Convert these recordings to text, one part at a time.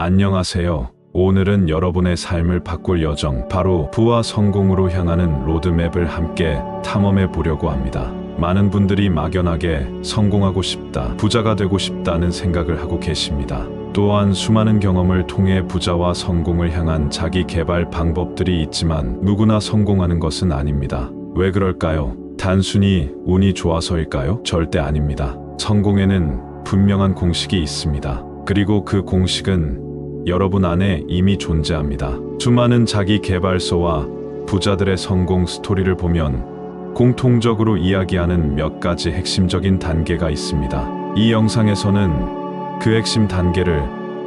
안녕하세요. 오늘은 여러분의 삶을 바꿀 여정, 바로 부와 성공으로 향하는 로드맵을 함께 탐험해 보려고 합니다. 많은 분들이 막연하게 성공하고 싶다, 부자가 되고 싶다는 생각을 하고 계십니다. 또한 수많은 경험을 통해 부자와 성공을 향한 자기 개발 방법들이 있지만 누구나 성공하는 것은 아닙니다. 왜 그럴까요? 단순히 운이 좋아서일까요? 절대 아닙니다. 성공에는 분명한 공식이 있습니다. 그리고 그 공식은 여러분 안에 이미 존재합니다. 수많은 자기 개발서와 부자들의 성공 스토리를 보면 공통적으로 이야기하는 몇 가지 핵심적인 단계가 있습니다. 이 영상에서는 그 핵심 단계를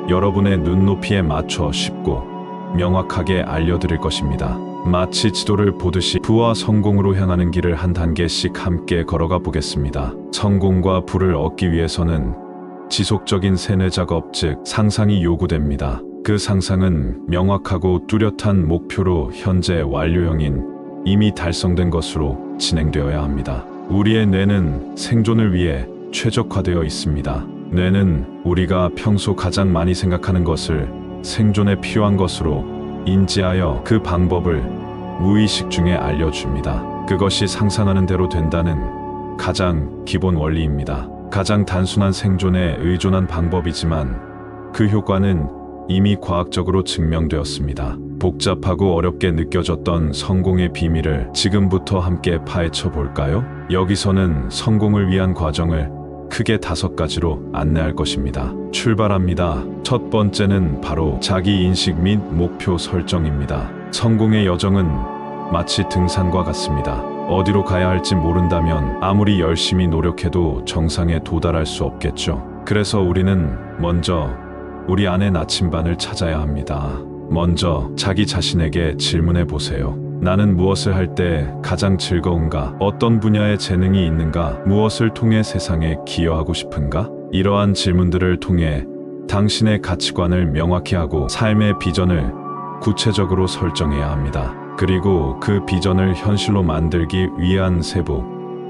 여러분의 눈높이에 맞춰 쉽고 명확하게 알려드릴 것입니다. 마치 지도를 보듯이 부와 성공으로 향하는 길을 한 단계씩 함께 걸어가 보겠습니다. 성공과 부를 얻기 위해서는 지속적인 세뇌 작업, 즉 상상이 요구됩니다. 그 상상은 명확하고 뚜렷한 목표로 현재 완료형인 이미 달성된 것으로 진행되어야 합니다. 우리의 뇌는 생존을 위해 최적화되어 있습니다. 뇌는 우리가 평소 가장 많이 생각하는 것을 생존에 필요한 것으로 인지하여 그 방법을 무의식 중에 알려줍니다. 그것이 상상하는 대로 된다는 가장 기본 원리입니다. 가장 단순한 생존에 의존한 방법이지만 그 효과는 이미 과학적으로 증명되었습니다. 복잡하고 어렵게 느껴졌던 성공의 비밀을 지금부터 함께 파헤쳐 볼까요? 여기서는 성공을 위한 과정을 크게 5가지로 안내할 것입니다. 출발합니다. 첫 번째는 바로 자기 인식 및 목표 설정입니다. 성공의 여정은 마치 등산과 같습니다. 어디로 가야 할지 모른다면 아무리 열심히 노력해도 정상에 도달할 수 없겠죠. 그래서 우리는 먼저 우리 안의 나침반을 찾아야 합니다. 먼저 자기 자신에게 질문해 보세요. 나는 무엇을 할 때 가장 즐거운가? 어떤 분야에 재능이 있는가? 무엇을 통해 세상에 기여하고 싶은가? 이러한 질문들을 통해 당신의 가치관을 명확히 하고 삶의 비전을 구체적으로 설정해야 합니다. 그리고 그 비전을 현실로 만들기 위한 세부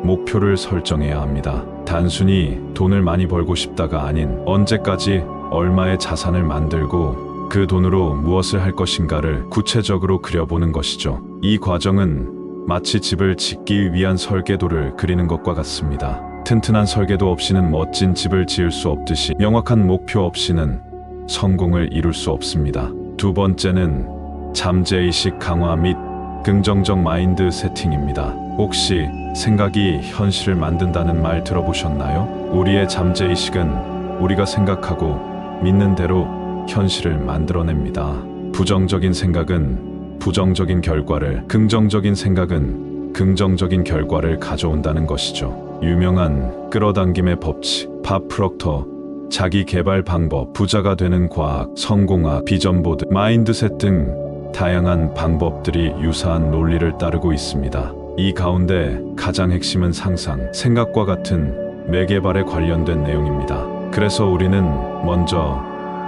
목표를 설정해야 합니다. 단순히 돈을 많이 벌고 싶다가 아닌 언제까지 얼마의 자산을 만들고 그 돈으로 무엇을 할 것인가를 구체적으로 그려보는 것이죠. 이 과정은 마치 집을 짓기 위한 설계도를 그리는 것과 같습니다. 튼튼한 설계도 없이는 멋진 집을 지을 수 없듯이 명확한 목표 없이는 성공을 이룰 수 없습니다. 두 번째는 잠재의식 강화 및 긍정적 마인드 세팅입니다. 혹시 생각이 현실을 만든다는 말 들어보셨나요? 우리의 잠재의식은 우리가 생각하고 믿는 대로 현실을 만들어냅니다. 부정적인 생각은 부정적인 결과를, 긍정적인 생각은 긍정적인 결과를 가져온다는 것이죠. 유명한 끌어당김의 법칙, 밥 프록터, 자기 개발 방법, 부자가 되는 과학, 성공학, 비전보드, 마인드셋 등 다양한 방법들이 유사한 논리를 따르고 있습니다. 이 가운데 가장 핵심은 상상, 생각과 같은 뇌개발에 관련된 내용입니다. 그래서 우리는 먼저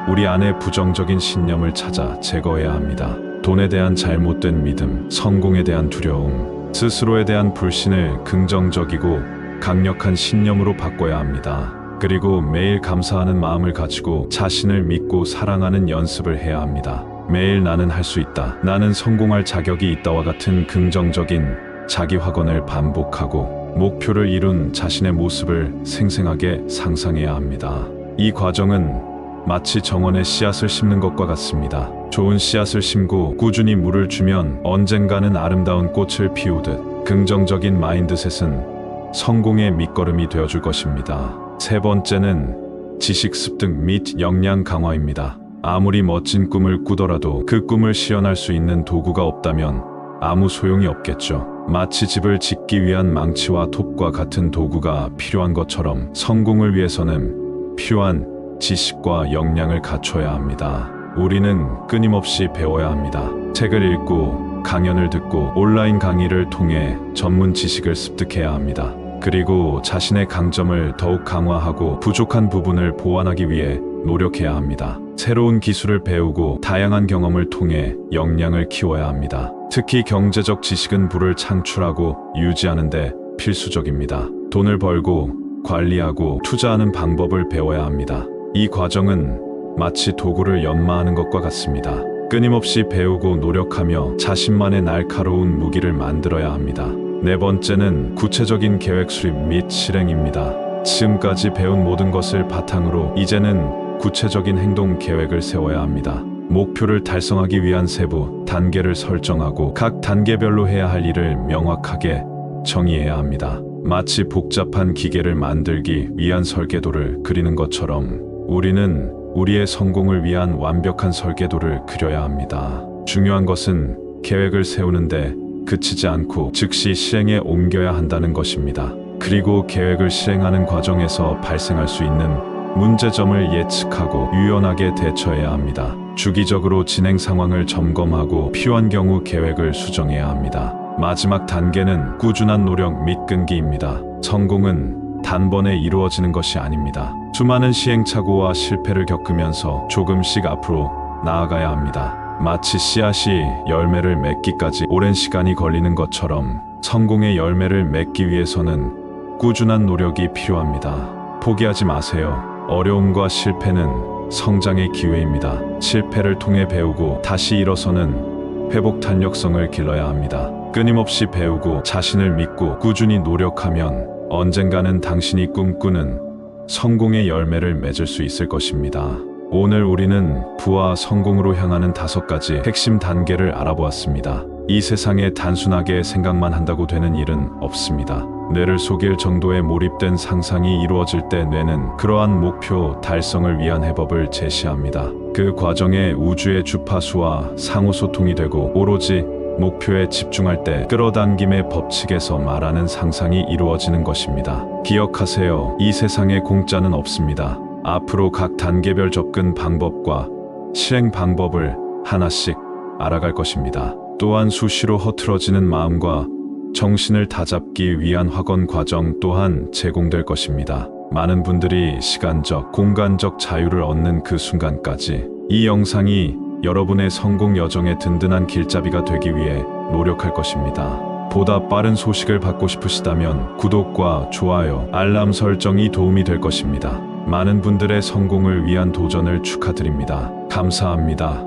우리 안의 부정적인 신념을 찾아 제거해야 합니다. 돈에 대한 잘못된 믿음, 성공에 대한 두려움, 스스로에 대한 불신을 긍정적이고 강력한 신념으로 바꿔야 합니다. 그리고 매일 감사하는 마음을 가지고 자신을 믿고 사랑하는 연습을 해야 합니다. 매일 나는 할 수 있다, 나는 성공할 자격이 있다와 같은 긍정적인 자기 확언을 반복하고 목표를 이룬 자신의 모습을 생생하게 상상해야 합니다. 이 과정은 마치 정원에 씨앗을 심는 것과 같습니다. 좋은 씨앗을 심고 꾸준히 물을 주면 언젠가는 아름다운 꽃을 피우듯 긍정적인 마인드셋은 성공의 밑거름이 되어줄 것입니다. 세 번째는 지식 습득 및 역량 강화입니다. 아무리 멋진 꿈을 꾸더라도 그 꿈을 실현할 수 있는 도구가 없다면 아무 소용이 없겠죠. 마치 집을 짓기 위한 망치와 톱과 같은 도구가 필요한 것처럼 성공을 위해서는 필요한 지식과 역량을 갖춰야 합니다. 우리는 끊임없이 배워야 합니다. 책을 읽고 강연을 듣고 온라인 강의를 통해 전문 지식을 습득해야 합니다. 그리고 자신의 강점을 더욱 강화하고 부족한 부분을 보완하기 위해 노력해야 합니다. 새로운 기술을 배우고 다양한 경험을 통해 역량을 키워야 합니다. 특히 경제적 지식은 부를 창출하고 유지하는 데 필수적입니다. 돈을 벌고 관리하고 투자하는 방법을 배워야 합니다. 이 과정은 마치 도구를 연마하는 것과 같습니다. 끊임없이 배우고 노력하며 자신만의 날카로운 무기를 만들어야 합니다. 네 번째는 구체적인 계획 수립 및 실행입니다. 지금까지 배운 모든 것을 바탕으로 이제는 구체적인 행동 계획을 세워야 합니다. 목표를 달성하기 위한 세부 단계를 설정하고 각 단계별로 해야 할 일을 명확하게 정의해야 합니다. 마치 복잡한 기계를 만들기 위한 설계도를 그리는 것처럼 우리는 우리의 성공을 위한 완벽한 설계도를 그려야 합니다. 중요한 것은 계획을 세우는데 그치지 않고 즉시 실행에 옮겨야 한다는 것입니다. 그리고 계획을 실행하는 과정에서 발생할 수 있는 문제점을 예측하고 유연하게 대처해야 합니다. 주기적으로 진행 상황을 점검하고 필요한 경우 계획을 수정해야 합니다. 마지막 단계는 꾸준한 노력 및 끈기입니다. 성공은 단번에 이루어지는 것이 아닙니다. 수많은 시행착오와 실패를 겪으면서 조금씩 앞으로 나아가야 합니다. 마치 씨앗이 열매를 맺기까지 오랜 시간이 걸리는 것처럼 성공의 열매를 맺기 위해서는 꾸준한 노력이 필요합니다. 포기하지 마세요. 어려움과 실패는 성장의 기회입니다. 실패를 통해 배우고 다시 일어서는 회복 탄력성을 길러야 합니다. 끊임없이 배우고 자신을 믿고 꾸준히 노력하면 언젠가는 당신이 꿈꾸는 성공의 열매를 맺을 수 있을 것입니다. 오늘 우리는 부와 성공으로 향하는 5가지 핵심 단계를 알아보았습니다. 이 세상에 단순하게 생각만 한다고 되는 일은 없습니다. 뇌를 속일 정도의 몰입된 상상이 이루어질 때 뇌는 그러한 목표 달성을 위한 해법을 제시합니다. 그 과정에 우주의 주파수와 상호소통이 되고 오로지 목표에 집중할 때 끌어당김의 법칙에서 말하는 상상이 이루어지는 것입니다. 기억하세요. 이 세상에 공짜는 없습니다. 앞으로 각 단계별 접근 방법과 실행 방법을 하나씩 알아갈 것입니다. 또한 수시로 허틀어지는 마음과 정신을 다잡기 위한 학원 과정 또한 제공될 것입니다. 많은 분들이 시간적, 공간적 자유를 얻는 그 순간까지 이 영상이 여러분의 성공 여정의 든든한 길잡이가 되기 위해 노력할 것입니다. 보다 빠른 소식을 받고 싶으시다면 구독과 좋아요, 알람 설정이 도움이 될 것입니다. 많은 분들의 성공을 위한 도전을 축하드립니다. 감사합니다.